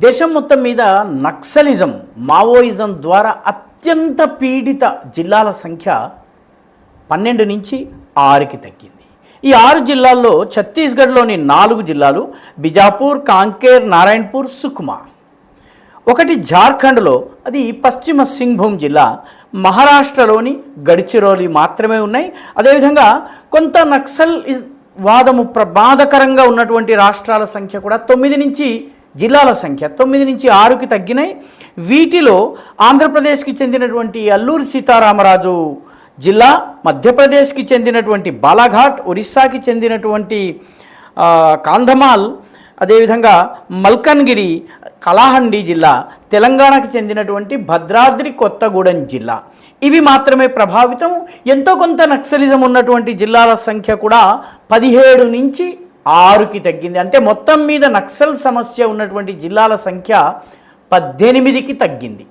దేశం మొత్తం మీద నక్సలిజం, మావోయిజం ద్వారా అత్యంత పీడిత జిల్లాల సంఖ్య 12 నుంచి 6కి తగ్గింది. ఈ 6 జిల్లాల్లో ఛత్తీస్గఢ్లోని 4 జిల్లాలు బిజాపూర్, కాంకేర్, నారాయణపూర్, సుక్మా. ఒకటి జార్ఖండ్లో, అది పశ్చిమ సింగ్భూమ్ జిల్లా. మహారాష్ట్రలోని గడ్చిరోలి మాత్రమే ఉన్నాయి. అదేవిధంగా కొంత నక్సల్ వాదము ప్రమాదకరంగా ఉన్నటువంటి రాష్ట్రాల సంఖ్య కూడా 9 నుంచి జిల్లాల సంఖ్య 9 నుంచి 6కి తగ్గినాయి. వీటిలో ఆంధ్రప్రదేశ్కి చెందినటువంటి అల్లూరి సీతారామరాజు జిల్లా, మధ్యప్రదేశ్కి చెందినటువంటి బాలాఘాట్, ఒరిస్సాకి చెందినటువంటి కాంధమాల్, అదేవిధంగా మల్కన్గిరి, కలాహండి జిల్లా, తెలంగాణకి చెందినటువంటి భద్రాద్రి కొత్తగూడెం జిల్లా. ఇవి మాత్రమే ప్రభావితం. ఎంతో కొంత నక్సలిజం ఉన్నటువంటి జిల్లాల సంఖ్య కూడా 17 నుంచి 6కి తగ్గింది. అంటే మొత్తం మీద నక్సల్ సమస్య ఉన్నటువంటి జిల్లాల సంఖ్య 18కి తగ్గింది.